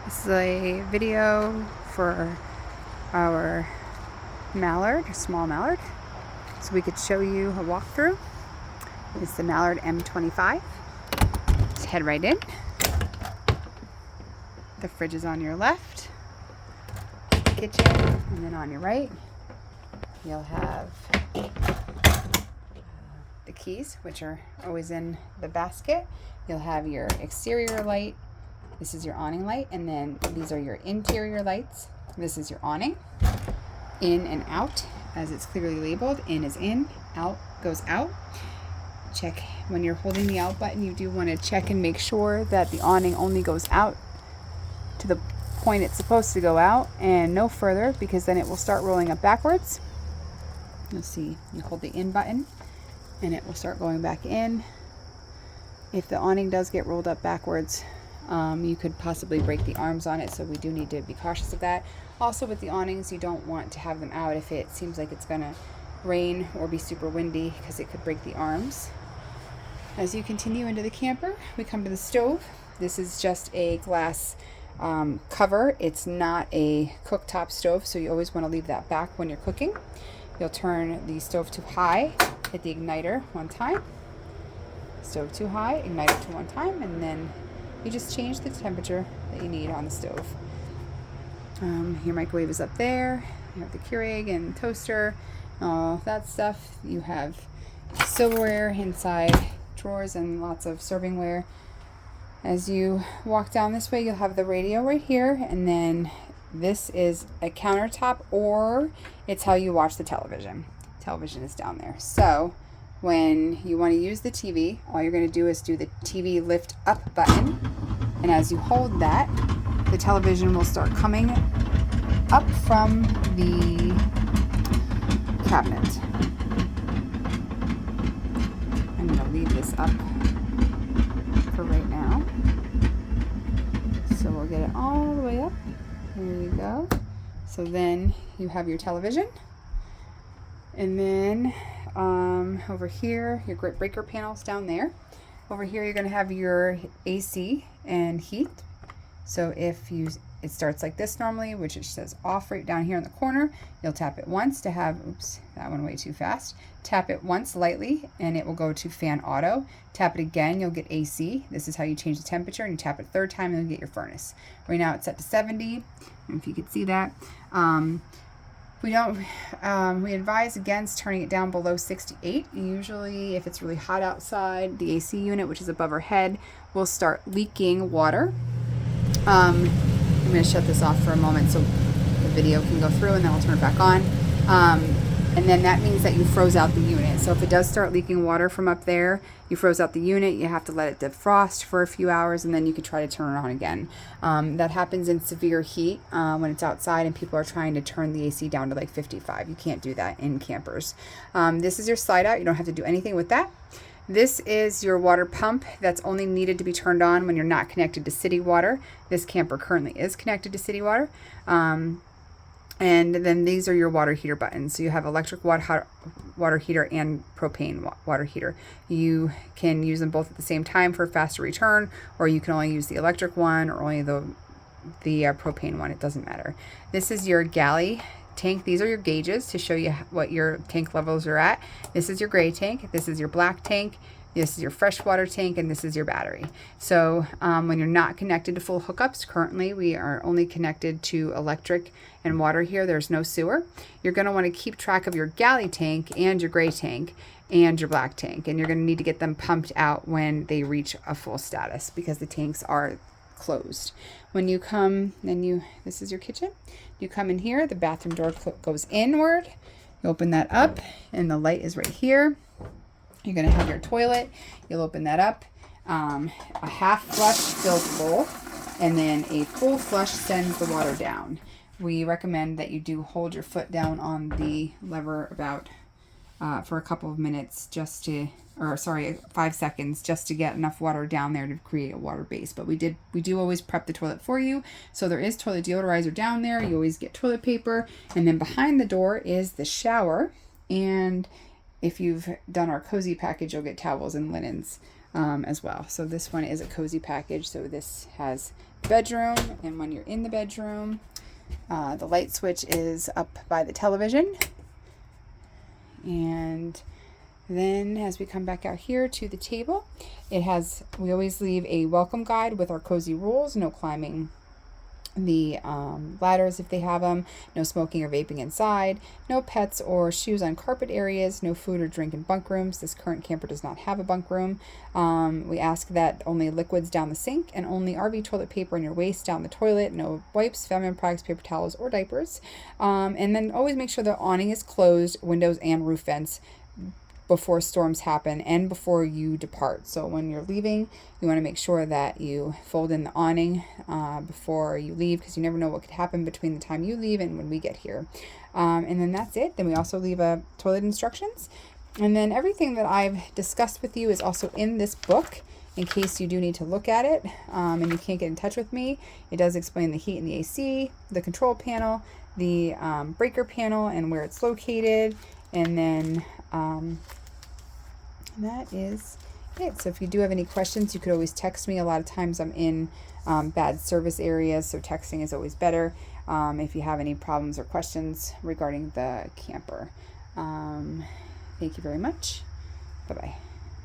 This is a video for our Mallard, small Mallard, so we could show you a walkthrough. It's the Mallard M25. Just head right in. The fridge is on your left, kitchen, and then on your right you'll have the keys, which are always in the basket. You'll have your exterior light. This is your awning light, and then these are your interior lights. This is your awning. In and out, as it's clearly labeled. In is in, out goes out. Check when you're holding the out button, you do want to check and make sure that the awning only goes out to the point it's supposed to go out and no further, because then it will start rolling up backwards. You'll see you hold the in button and it will start going back in. If the awning does get rolled up backwards, you could possibly break the arms on it, so we do need to be cautious of that. Also, with the awnings, you don't want to have them out if it seems like it's going to rain or be super windy, because it could break the arms. As you continue into the camper, we come to the stove. This is just a glass cover. It's not a cooktop stove, so you always want to leave that back when you're cooking. You'll turn the stove to high, hit the igniter one time. Stove to high, igniter to one time, and then you just change the temperature that you need on the stove. Your microwave is up there. You have the Keurig and toaster, all that stuff. You have silverware inside drawers and lots of servingware. As you walk down this way, you'll have the radio right here, and then this is a countertop, or it's how you watch the television. Television is down there. So when you want to use the TV, all you're going to do is do the TV lift up button, and as you hold that, the television will start coming up from the cabinet. I'm going to leave this up for right now, so we'll get it all the way up. There you go. So then you have your television, and then over here, your breaker panels down there. Over here, you're going to have your AC and heat. So if it starts like this normally, which it says off right down here in the corner, you'll tap it once to have, oops, that went way too fast. Tap it once lightly and it will go to fan auto. Tap it again, you'll get AC. This is how you change the temperature, and you tap it a third time and you'll get your furnace. Right now it's set to 70, if you could see that. We advise against turning it down below 68. Usually if it's really hot outside, the AC unit, which is above our head, will start leaking water. I'm going to shut this off for a moment so the video can go through, and then I'll turn it back on. And then that means that you froze out the unit. So if it does start leaking water from up there, you froze out the unit, you have to let it defrost for a few hours, and then you can try to turn it on again. That happens in severe heat when it's outside and people are trying to turn the AC down to like 55. You can't do that in campers. This is your slide out. You don't have to do anything with that. This is your water pump that's only needed to be turned on when you're not connected to city water. This camper currently is connected to city water. And then these are your water heater buttons. So you have electric water heater and propane water heater. You can use them both at the same time for a faster return, or you can only use the electric one or only the propane one. It doesn't matter. This is your galley tank. These are your gauges to show you what your tank levels are at. This is your gray tank. This is your black tank. This is your freshwater tank, and this is your battery. So when you're not connected to full hookups, currently we are only connected to electric and water here. There's no sewer. You're going to want to keep track of your galley tank and your gray tank and your black tank, and you're going to need to get them pumped out when they reach a full status, because the tanks are closed. When you come, this is your kitchen. You come in here, the bathroom door goes inward. You open that up, and the light is right here. You're going to have your toilet. You'll open that up. A half flush fills the bowl, and then a full flush sends the water down. We recommend that you do hold your foot down on the lever about for a couple of minutes, 5 seconds, just to get enough water down there to create a water base. But we do always prep the toilet for you. So there is toilet deodorizer down there. You always get toilet paper, and then behind the door is the shower. And if you've done our cozy package, you'll get towels and linens. as well. So this one is a cozy package. So this has the bedroom, and when you're in the bedroom, the light switch is up by the television. And then as we come back out here to the table, we always leave a welcome guide with our cozy rules: no climbing the ladders if they have them, no smoking or vaping inside, no pets or shoes on carpet areas, no food or drink in bunk rooms. This current camper does not have a bunk room. We ask that only liquids down the sink and only RV toilet paper in your waste down the toilet, no wipes, feminine products, paper towels, or diapers. And then always make sure the awning is closed, windows and roof vents, before storms happen and before you depart. So when you're leaving, you want to make sure that you fold in the awning before you leave, because you never know what could happen between the time you leave and when we get here. And then that's it. Then we also leave toilet instructions. And then everything that I've discussed with you is also in this book in case you do need to look at it and you can't get in touch with me. It does explain the heat and the AC, the control panel, the breaker panel and where it's located. And then that is it. So if you do have any questions, you could always text me. A lot of times I'm in bad service areas, so texting is always better if you have any problems or questions regarding the camper. Thank you very much. Bye-bye.